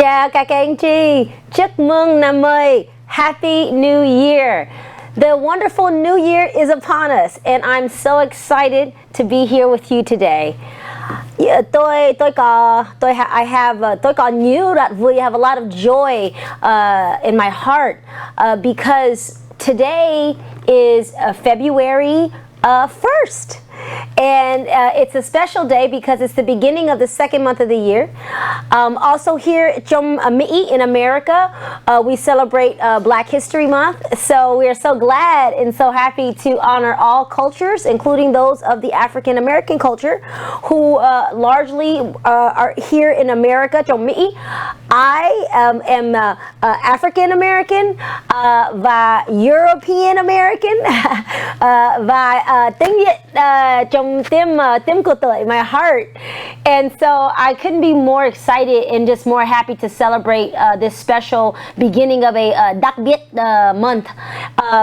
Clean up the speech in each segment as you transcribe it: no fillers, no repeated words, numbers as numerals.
Chào các anh chị, chúc mừng năm mới, Happy New Year. The wonderful New Year is upon us, and I'm so excited to be here with you today. Tôi có nhiều rất vui. I have a lot of joy in my heart because today is February 1st. And it's a special day because it's the beginning of the second month of the year. Also here trong Mỹ in America, we celebrate Black History Month. So we are so glad and so happy to honor all cultures, including those of the African American culture who largely are here in America trong Mỹ. I am African American và European American và tiếng Việt trong tim của tôi, my heart. And so I couldn't be more excited and just more happy to celebrate this special beginning of a đặc biệt month,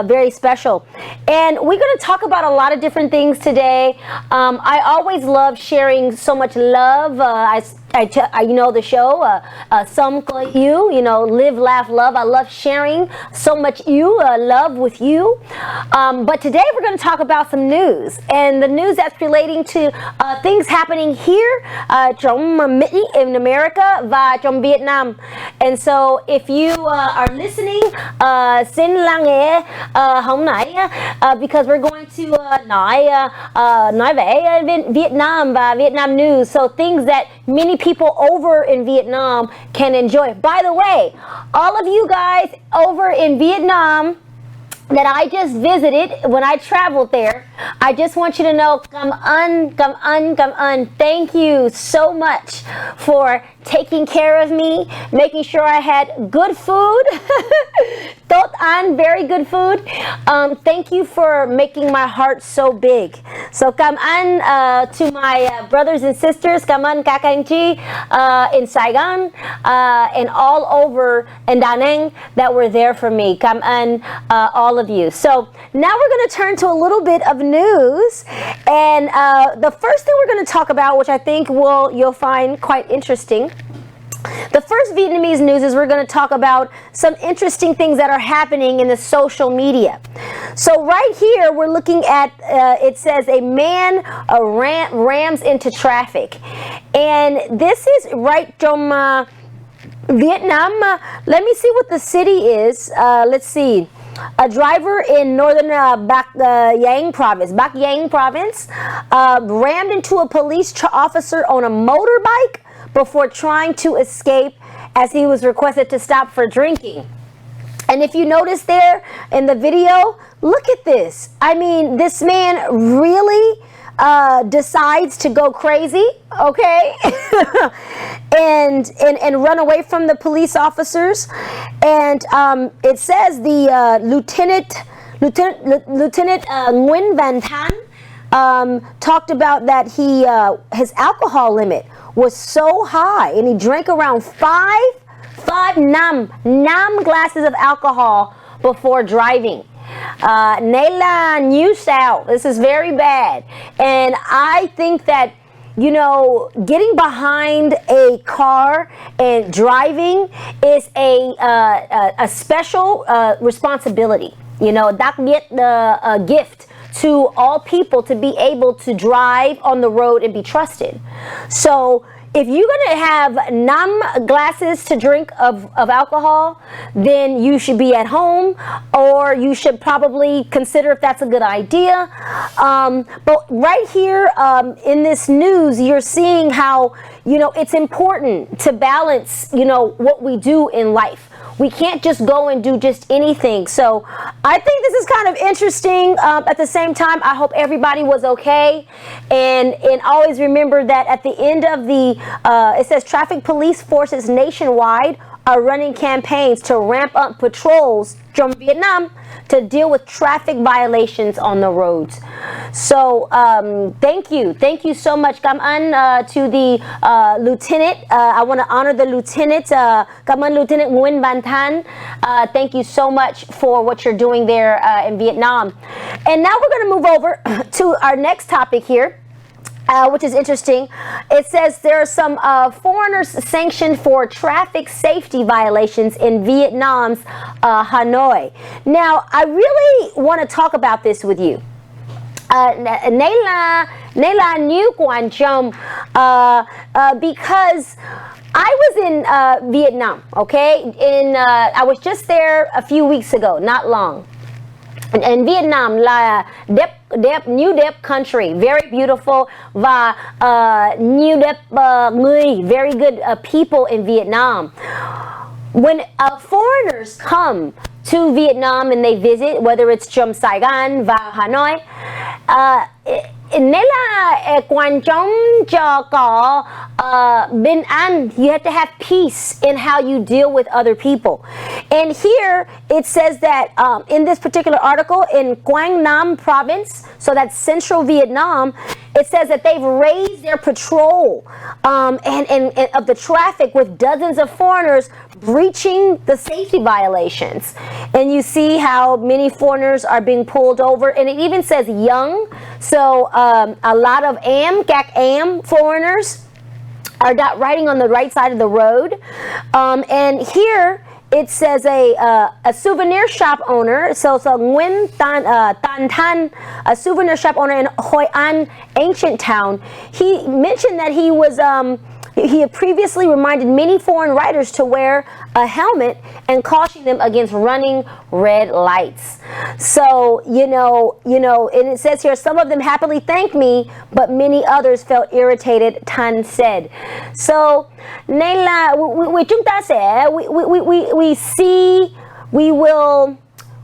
very special. And we're going to talk about a lot of different things today. I always love sharing so much love. You know the show, some call you know, live, laugh, love. I love sharing so much love with you. But today we're going to talk about some news, and the news that's relating to things happening here trong Mỹ in America và trong Việt Nam. And so if you are listening, xin lắng nghe hôm nay because we're going to nói về Việt Nam và Việt Nam news. So things that many people over in Vietnam can enjoy. By the way, all of you guys over in Vietnam that I just visited when I traveled there, I just want you to know, cảm ơn. Thank you so much for taking care of me, making sure I had good food. Tốt ăn, very good food. Thank you for making my heart so big. So cảm ơn to my brothers and sisters, cảm ơn các anh chị in Saigon and all over in Da Nang that were there for me. Cảm ơn all of you. So now we're going to turn to a little bit of news, and the first thing we're going to talk about, which I think you'll find quite interesting. The first Vietnamese news is we're going to talk about some interesting things that are happening in the social media. So right here we're looking at, it says a man rams into traffic. And this is right from Vietnam. Let me see what the city is. Let's see. A driver in northern Bac Giang province rammed into a police officer on a motorbike before trying to escape as he was requested to stop for drinking. And if you notice there in the video, look at this. I mean, this man really decides to go crazy, okay, and run away from the police officers. And it says the Lieutenant Nguyen Van Tan talked about that his alcohol limit was so high, and he drank around five glasses of alcohol before driving. Nela New South. This is very bad, and I think that, you know, getting behind a car and driving is a special responsibility. You know, đặc biệt the gift to all people to be able to drive on the road and be trusted. So if you're going to have 5 glasses to drink of alcohol, then you should be at home, or you should probably consider if that's a good idea. But right here in this news, you're seeing how, you know, it's important to balance, you know, what we do in life. We can't just go and do just anything. So I think this is kind of interesting. At the same time, I hope everybody was okay. And always remember that at the end of the, it says traffic police forces nationwide are running campaigns to ramp up patrols from Vietnam to deal with traffic violations on the roads. So thank you so much. Cảm ơn to the lieutenant. I want to honor the lieutenant. Cảm ơn Lieutenant Nguyen Van Tan. Thank you so much for what you're doing there in Vietnam. And now we're going to move over to our next topic here. which is interesting. It says there are some foreigners sanctioned for traffic safety violations in Vietnam's Hanoi. Now, I really want to talk about this with you. Nấy là new quan trọng because I was in Vietnam, okay? I was just there a few weeks ago, not long. And Vietnam là new đẹp country, very beautiful và new đẹp người, very good people in Vietnam. When foreigners come to Vietnam and they visit, whether it's from Saigon và Hanoi, nếu là quan trọng cho có bình an, you have to have peace in how you deal with other people. And here it says that in this particular article in Quang Nam province, so that's central Vietnam, it says that they've raised their patrol and of the traffic with dozens of foreigners breaching the safety violations. And you see how many foreigners are being pulled over, and it even says young. So a lot of các am foreigners are not riding on the right side of the road. And here it says a souvenir shop owner, so Nguyen Tan Tan, a souvenir shop owner in Hoi An ancient town, he mentioned that he was he had previously reminded many foreign riders to wear a helmet and cautioned them against running red lights. So, you know, and it says here, some of them happily thanked me, but many others felt irritated, Tan said. So, nên là chúng ta sẽ,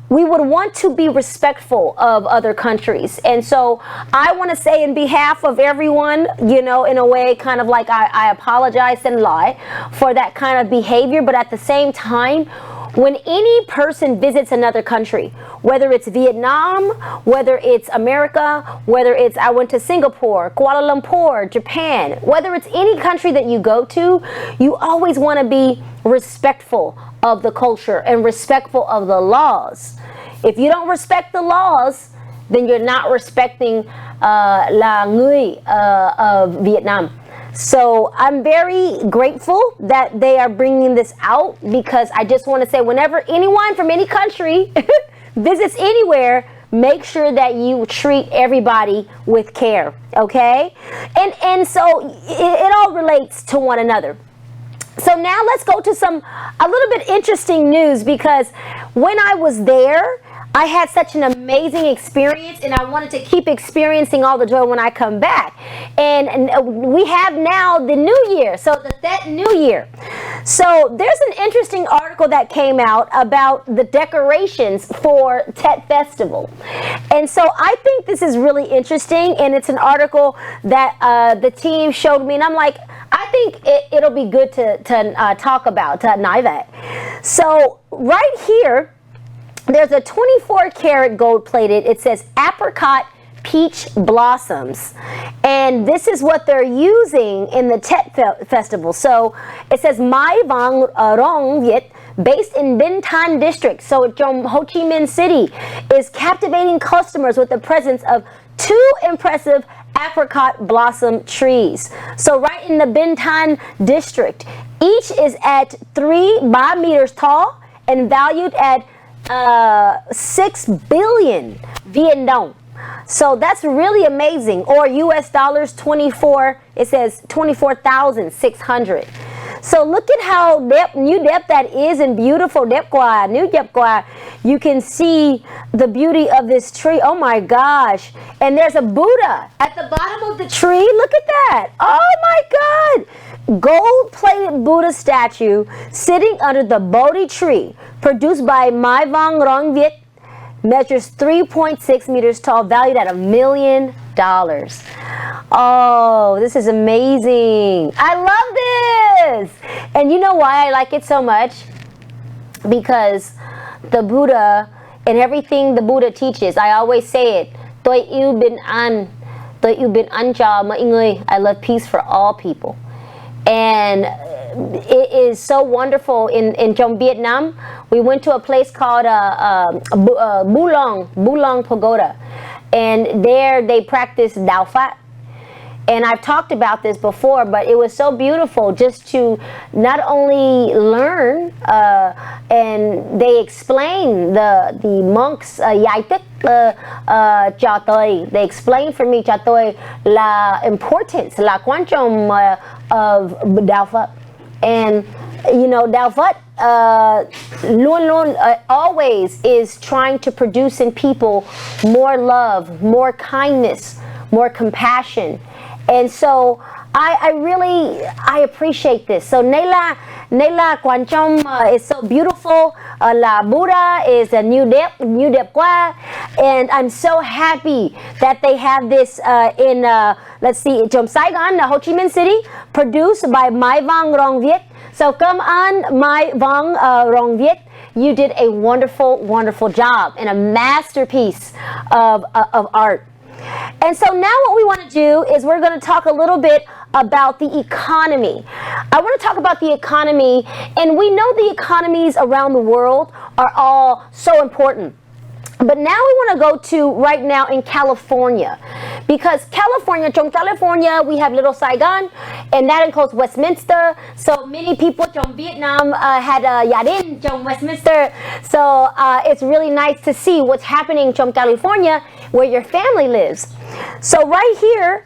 we would want to be respectful of other countries. And so I want to say in behalf of everyone, you know, in a way, kind of like I apologize and lie for that kind of behavior. But at the same time, when any person visits another country, whether it's Vietnam, whether it's America, whether it's, I went to Singapore, Kuala Lumpur, Japan, whether it's any country that you go to, you always want to be respectful of the culture and respectful of the laws. If you don't respect the laws, then you're not respecting là người of Vietnam. So I'm very grateful that they are bringing this out, because I just want to say, whenever anyone from any country visits anywhere, make sure that you treat everybody with care, okay? And so it all relates to one another. So now let's go to a little bit interesting news, because when I was there, I had such an amazing experience, and I wanted to keep experiencing all the joy when I come back. And we have now the new year, so the Tet New Year. So there's an interesting article that came out about the decorations for Tet Festival. And so I think this is really interesting, and it's an article that the team showed me, and I'm like, I think it'll be good to talk about, to nói về. So right here, there's a 24-karat gold-plated, it says apricot peach blossoms. And this is what they're using in the Tet Festival. So it says Mai Vang Rong Viet, based in Binh Thanh district, so from Ho Chi Minh City, is captivating customers with the presence of 2 impressive apricot blossom trees. So right in the Binh Thanh district, each is at 3 meters tall and valued at 6 billion Viet Dong. So that's really amazing. Or US dollars 24, it says 24,600. So look at how new đẹp that is, and beautiful đẹp quá, new đẹp quá. You can see the beauty of this tree. Oh my gosh. And there's a Buddha at the bottom of the tree. Look at that. Oh my God. Gold-plated Buddha statue sitting under the Bodhi tree, produced by Mai Vang Rong Viet, measures 3.6 meters tall, valued at $1 million. Oh, this is amazing. I love this. And you know why I like it so much? Because the Buddha and everything the Buddha teaches, I always say it, tôi yêu bình an cho mọi người. I love peace for all people. And it is so wonderful in trong Vietnam. We went to a place called Bulong Pagoda, and there they practice Dao Phat. And I've talked about this before, but it was so beautiful just to not only learn, and they explain, the monks giải thích cho tôi. They explain for me cho tôi là importance, là quan trọng of đạo Phật. And you know, đạo Phật always is trying to produce in people more love, more kindness, more compassion. And so I appreciate this. So Nela Kwanchom is so beautiful. La Buddha is a new đẹp quá. And I'm so happy that they have this in, let's see, trong Saigon, Ho Chi Minh City, produced by Mai Vang Rong Viet. So come on, Mai Vang Rong Viet. You did a wonderful, wonderful job and a masterpiece of art. And so now what we want to do is we're going to talk a little bit about the economy. I want to talk about the economy, and we know the economies around the world are all so important. But now we want to go to right now in California, because from California we have Little Saigon, and that includes Westminster. So many people from Vietnam had gia đình from Westminster. So it's really nice to see what's happening from California, where your family lives. So right here,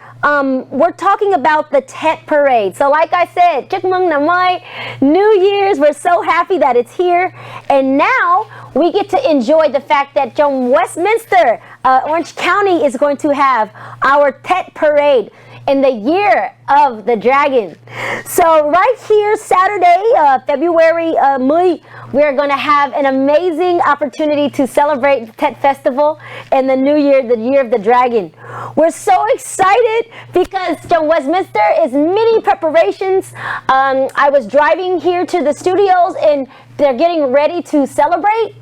we're talking about the Tet Parade. So like I said, chúc mừng năm mới, New Year's. We're so happy that it's here. And now we get to enjoy the fact that from Westminster, Orange County is going to have our Tet Parade in the year of the dragon. So right here, Saturday, February 10, we're going to have an amazing opportunity to celebrate the Tet Festival and the New Year, the year of the dragon. We're so excited because from Westminster is many preparations. I was driving here to the studios and they're getting ready to celebrate,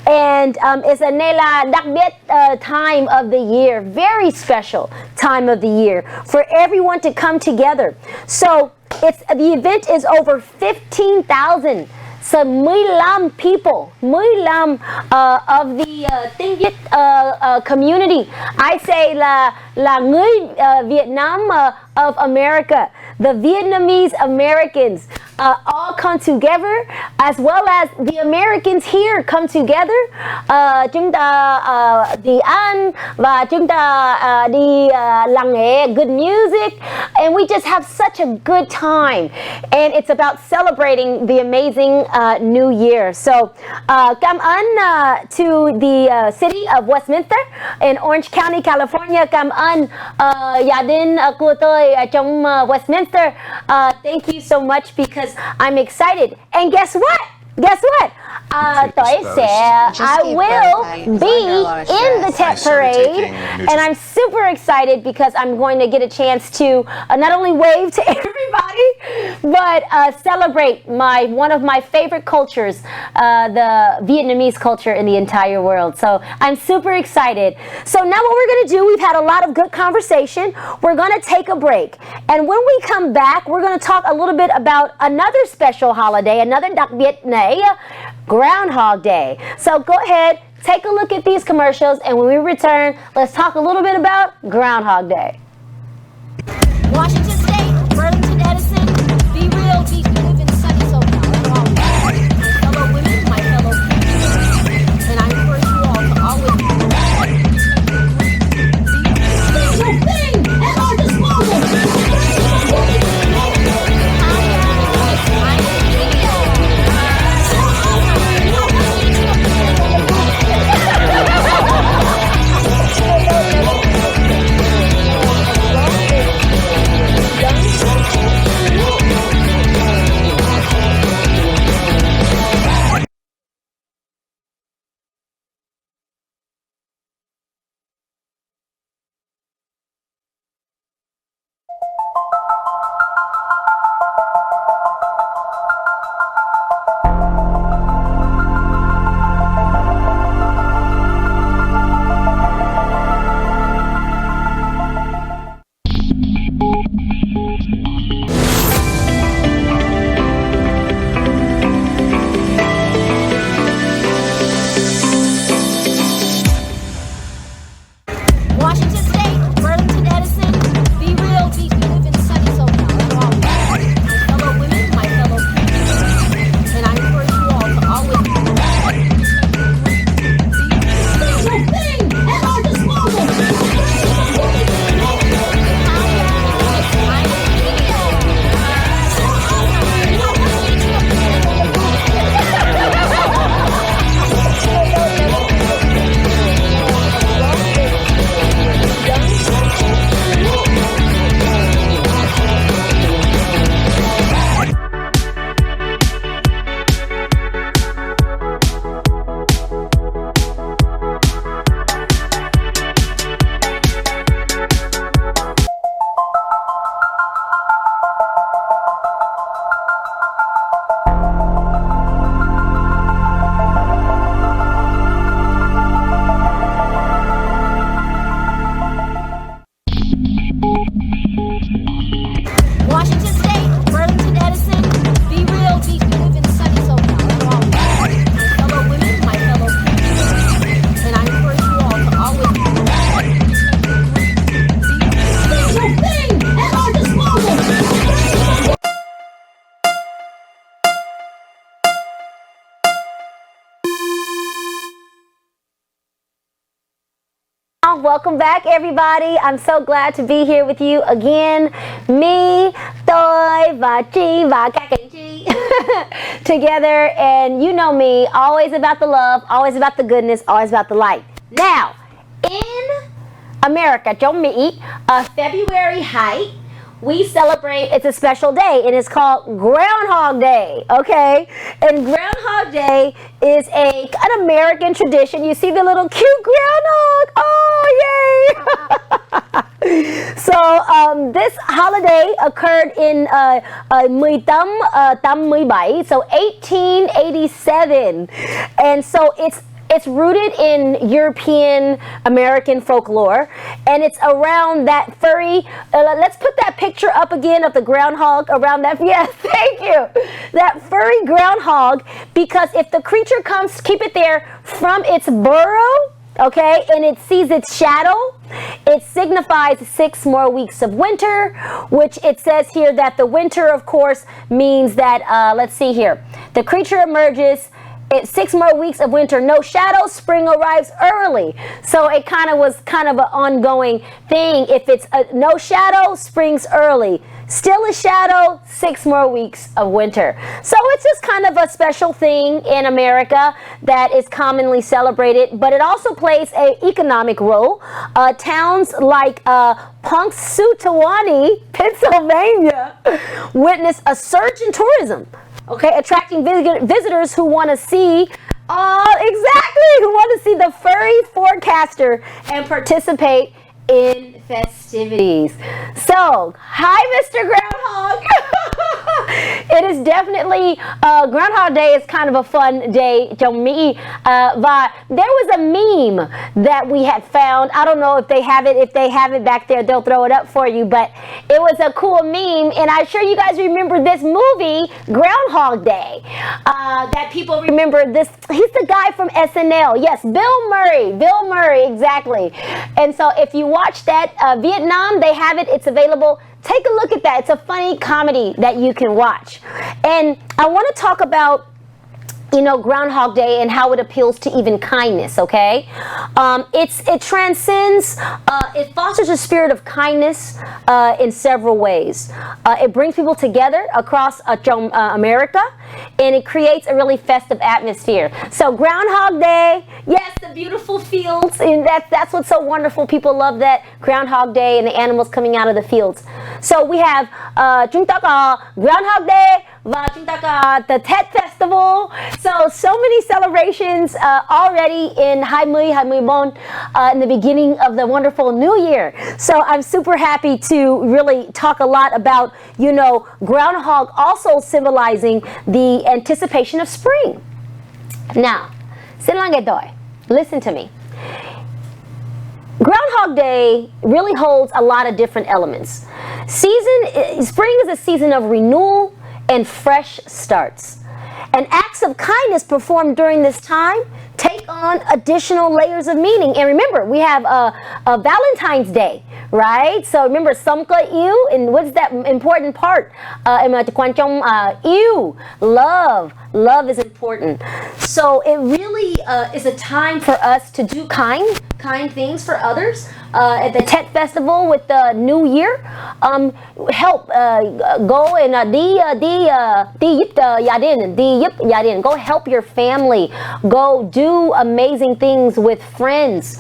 and it's a Nela đặc biệt time of the year, very special time of the year for everyone to come together. So the event is over 15,000. So 15 people, 15 of the tiếng Việt community. I say là người Việt Nam of America, the Vietnamese Americans all come together, as well as the Americans here come together. Chúng ta đi ăn và chúng ta đi lắng nghe good music, and we just have such a good time. And it's about celebrating the amazing New Year. So cảm ơn to the city of Westminster in Orange County, California. Cảm ơn gia đình của tôi trong Westminster. Thank you so much, because I'm excited. And guess what? I will be in the Tet Parade, and I'm super excited because I'm going to get a chance to not only wave to everybody, but celebrate one of my favorite cultures, the Vietnamese culture in the entire world. So I'm super excited. So now what we're going to do, we've had a lot of good conversation. We're going to take a break, and when we come back, we're going to talk a little bit about another special holiday, another đặc biệt này, Groundhog Day. So go ahead, take a look at these commercials, and when we return, let's talk a little bit about Groundhog Day. Washington State, Burlington, Edison, be real, be live in sunny SoCal. My fellow women, my fellow people, and I encourage you all to always there's no thing at our disposal. Welcome back, everybody. I'm so glad to be here with you again. Me, tôi và Chi và các anh Chi together, and you know me, always about the love, always about the goodness, always about the light. Now, in America, trong Mỹ, February 2, we celebrate, it's a special day, and it's called Groundhog Day, okay? And Groundhog Day is an American tradition. You see the little cute groundhog? Oh, yay! So this holiday occurred in 1887, so 1887. And so it's rooted in European American folklore, and it's around that furry, let's put that picture up again of the groundhog around that, yes, thank you, that furry groundhog, because if the creature comes, keep it there from its burrow, okay, and it sees its shadow, it signifies 6 more weeks of winter, which it says here that the winter, of course, means that, let's see here, the creature emerges, it's 6 more weeks of winter, no shadow, spring arrives early. So it was kind of an ongoing thing. If it's no shadow, spring's early. Still a shadow, 6 more weeks of winter. So it's just kind of a special thing in America that is commonly celebrated, but it also plays an economic role. Towns like Punxsutawney, Pennsylvania, witness a surge in tourism. Okay, attracting visitors who want to see, who want to see the furry forecaster and participate in festivities. So, hi, Mr. Groundhog. It is definitely, Groundhog Day is kind of a fun day to me. But there was a meme that we had found. I don't know if they have it. If they have it back there, they'll throw it up for you. But it was a cool meme, and I'm sure you guys remember this movie, Groundhog Day. That people remember this. He's the guy from SNL. Yes, Bill Murray. Bill Murray, exactly. And so if you watch that, Vietnam, they have it. It's available. Take a look at that. It's a funny comedy that you can watch. And I want to talk about, you know, Groundhog Day and how it appeals to even kindness, okay? It transcends, it fosters a spirit of kindness in several ways. It brings people together across America, and it creates a really festive atmosphere. So Groundhog Day, yes, the beautiful fields, and that's what's so wonderful. People love that Groundhog Day and the animals coming out of the fields. So we have chúng ta có Groundhog Day và chúng ta có the Tet Festival. So many celebrations already in 2024 in the beginning of the wonderful new year. So I'm super happy to really talk a lot about, you know, groundhog also symbolizing the anticipation of spring. Now, listen to me. Groundhog Day really holds a lot of different elements. Spring is a season of renewal and fresh starts. And acts of kindness performed during this time take on additional layers of meaning. And remember, we have a Valentine's Day, right? So remember, Samka yêu, and what's that important part? Yêu, love. Love is important. So it really is a time for us to do kind things for others. At the Tet Festival with the New Year, help go and go help your family, go do amazing things with friends,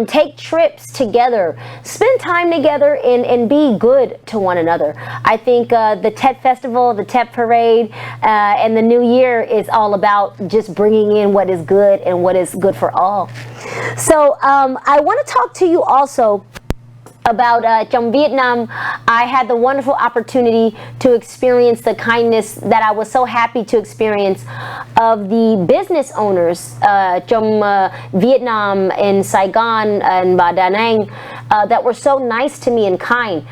take trips together, spend time together, and be good to one another. I think the Tet Festival, the Tet Parade, and the New Year is all about just bringing in what is good and what is good for all. So I want to talk to you also about trong Vietnam. I had the wonderful opportunity to experience the kindness that I was so happy to experience of the business owners trong Vietnam in Saigon and Da Nang that were so nice to me and kind.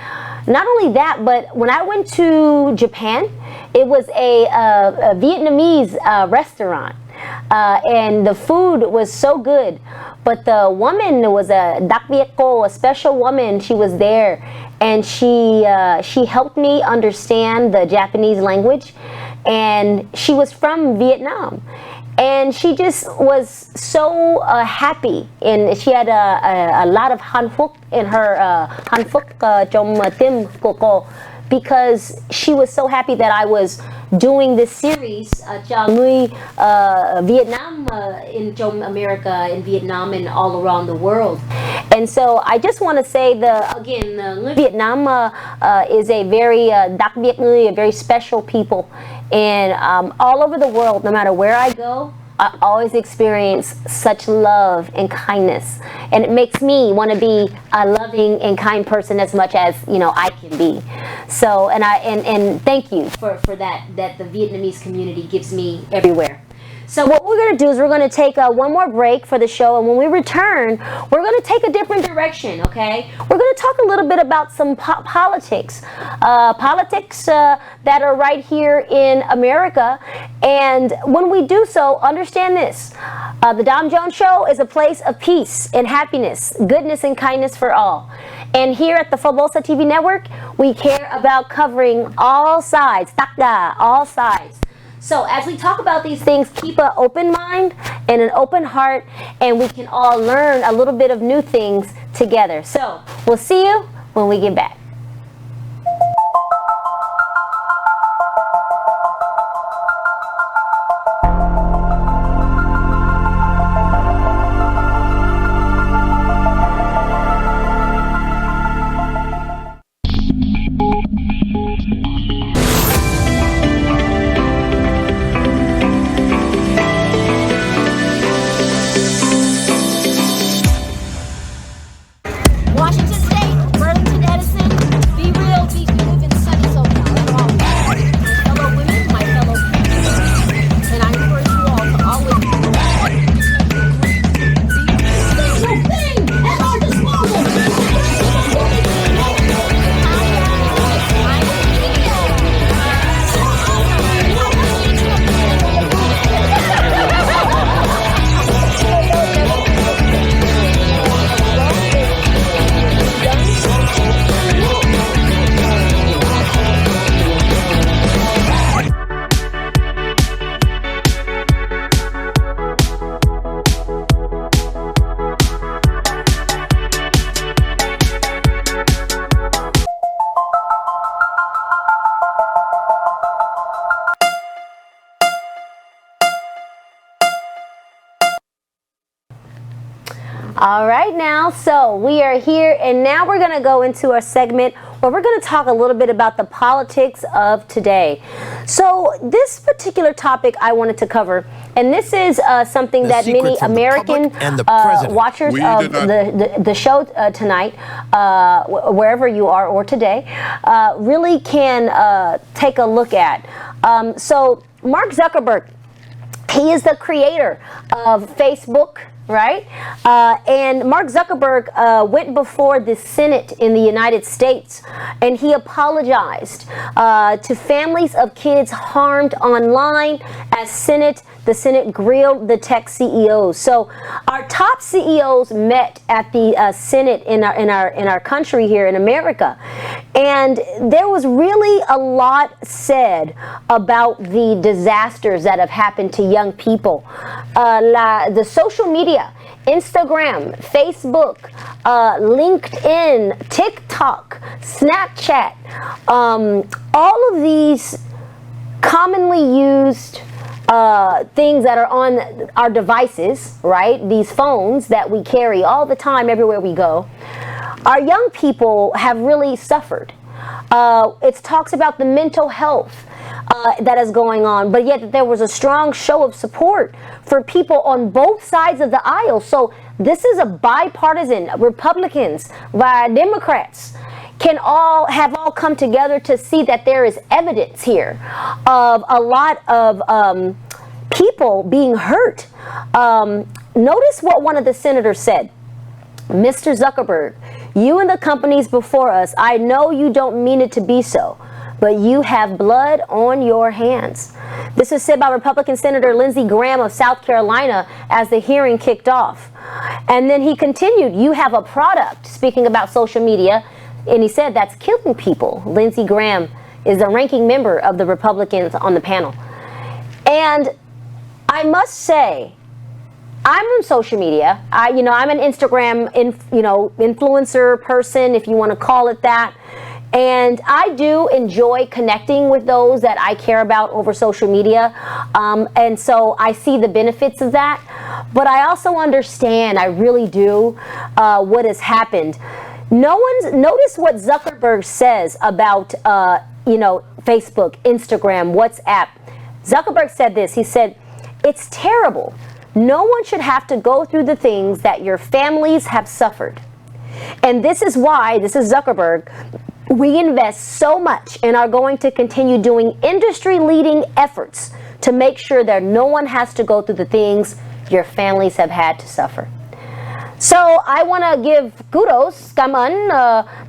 Not only that, but when I went to Japan, it was a Vietnamese restaurant. And the food was so good, but the woman was a đặc biệt cô, a special woman. She was there, and she helped me understand the Japanese language, and she was from Vietnam. And she just was so happy, and she had a lot of hạnh phúc in her hạnh phúc trong tim của cô, because she was so happy that I was doing this series cho người Việt Nam in trong America, in Vietnam, and all around the world. And so I just want to say người Việt Nam is a very đặc biệt người, a very special people. And all over the world, no matter where I go, I always experience such love and kindness, and it makes me want to be a loving and kind person as much as I can be. So, and thank you for that the Vietnamese community gives me everywhere. So what we're going to do is we're going to take one more break for the show, and when we return, we're going to take a different direction, okay? We're going to talk a little bit about some politics that are right here in America. And when we do so, understand this. The Dom Jones Show is a place of peace and happiness, goodness and kindness for all. And here at the Pho Bolsa TV Network, we care about covering all sides, all sides. So as we talk about these things, keep an open mind and an open heart, and we can all learn a little bit of new things together. So we'll see you when we get back. Washington State, Burlington, Edison, be real, be live in sunny SoCal. My fellow women, my fellow parents, and I encourage you all to always there's no thing at our disposal. All right, now, so we are here, and now we're going to go into our segment where we're going to talk a little bit about the politics of today. So this particular topic I wanted to cover, and this is something that many American watchers of the show tonight, wherever you are or today, really can take a look at. So Mark Zuckerberg, he is the creator of Facebook, right? And Mark Zuckerberg went before the Senate in the United States, and he apologized to families of kids harmed online as the Senate grilled the tech CEOs. So our top CEOs met at the Senate in our country here in America, and there was really a lot said about the disasters that have happened to young people. The social media, Instagram, Facebook, LinkedIn, TikTok, Snapchat, all of these commonly used things that are on our devices, right? These phones that we carry all the time everywhere we go. Our young people have really suffered. It talks about the mental health that is going on, but yet there was a strong show of support for people on both sides of the aisle. So this is a bipartisan. Republicans, Democrats have all come together to see that there is evidence here of a lot of people being hurt. Notice what one of the senators said. Mr. Zuckerberg, you and the companies before us, I know you don't mean it to be so, but you have blood on your hands. This was said by Republican Senator Lindsey Graham of South Carolina as the hearing kicked off. And then he continued, you have a product, speaking about social media, and he said that's killing people. Lindsey Graham is the ranking member of the Republicans on the panel. And I must say, I'm on social media. I'm an Instagram, influencer person, if you want to call it that. And I do enjoy connecting with those that I care about over social media. And so I see the benefits of that. But I also understand, I really do, what has happened. Notice what Zuckerberg says about, Facebook, Instagram, WhatsApp. Zuckerberg said this. He said, "It's terrible. No one should have to go through the things that your families have suffered. And this is why," this is Zuckerberg, "we invest so much and are going to continue doing industry-leading efforts to make sure that no one has to go through the things your families have had to suffer." So I want to give kudos, kaman,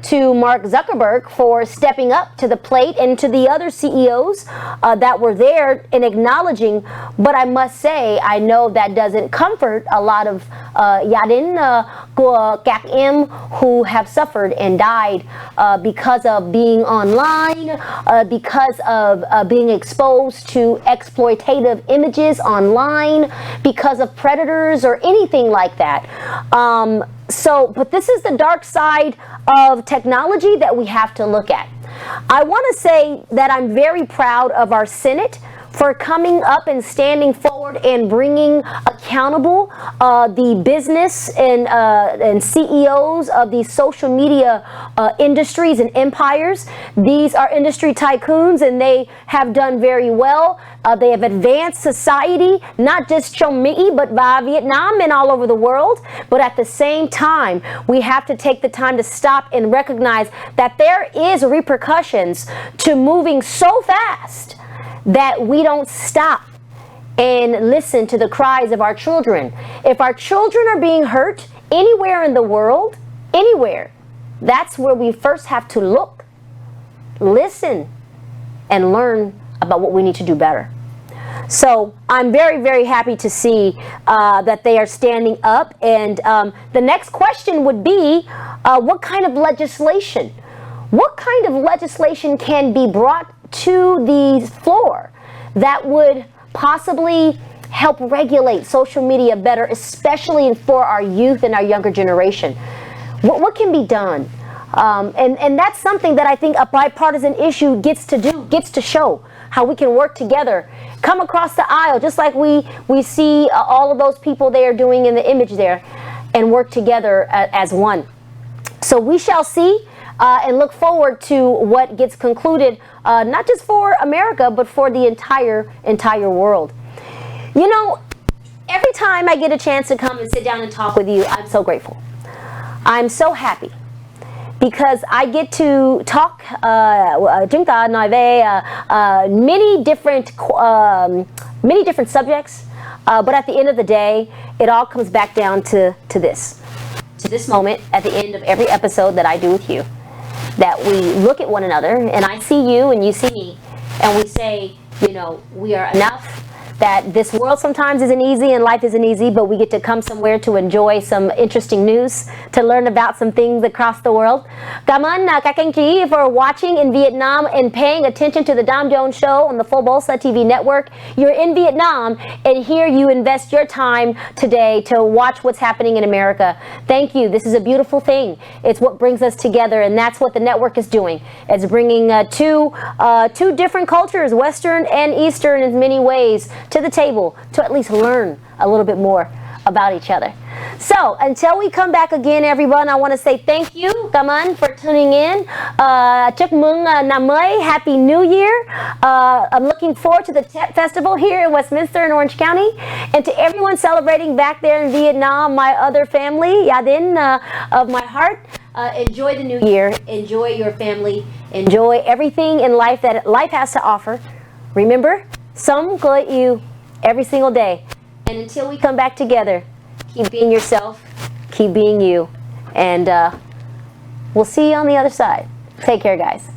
to Mark Zuckerberg for stepping up to the plate, and to the other CEOs that were there and acknowledging. But I must say, I know that doesn't comfort a lot of gia đình của các em who have suffered and died because of being online, because of being exposed to exploitative images online, because of predators or anything like that. But this is the dark side of technology that we have to look at. I want to say that I'm very proud of our Senate for coming up and standing forward and bringing accountable the business and CEOs of these social media industries and empires. These are industry tycoons, and they have done very well. They have advanced society, not just trong Mỹ, but by Vietnam and all over the world. But at the same time, we have to take the time to stop and recognize that there is repercussions to moving so fast that we don't stop and listen to the cries of our children. If our children are being hurt anywhere in the world, anywhere, that's where we first have to look, listen, and learn about what we need to do better. So I'm very, very happy to see that they are standing up. And the next question would be, what kind of legislation? What kind of legislation can be brought to the floor that would possibly help regulate social media better, especially for our youth and our younger generation? What can be done? And that's something that I think a bipartisan issue gets to show how we can work together, come across the aisle, just like we see all of those people they are doing in the image there, and work together as one. So we shall see. And look forward to what gets concluded, not just for America, but for the entire world. Every time I get a chance to come and sit down and talk with you, I'm so grateful. I'm so happy because I get to talk. Chúng ta nói về many different subjects, but at the end of the day, it all comes back down to this moment at the end of every episode that I do with you. That we look at one another, and I see you and you see me, and we say, we are enough. That this world sometimes isn't easy and life isn't easy, but we get to come somewhere to enjoy some interesting news, to learn about some things across the world. Cảm ơn các anh chị for watching in Vietnam and paying attention to the Dom Jones Show on the Pho Bolsa TV Network. You're in Vietnam, and here you invest your time today to watch what's happening in America. Thank you. This is a beautiful thing. It's what brings us together, and that's what the network is doing. It's bringing two different cultures, Western and Eastern, in many ways, to the table to at least learn a little bit more about each other. So until we come back again, everyone, I want to say thank you, cảm ơn, for tuning in. Chúc mừng năm mới, Happy New Year. I'm looking forward to the Tet Festival here in Westminster in Orange County, and to everyone celebrating back there in Vietnam, my other family, gia đình of my heart. Enjoy the new year. Enjoy your family. Enjoy everything in life that life has to offer. Remember, sống có yêu every single day. And until we come back together, keep being yourself, keep being you, and we'll see you on the other side. Take care, guys.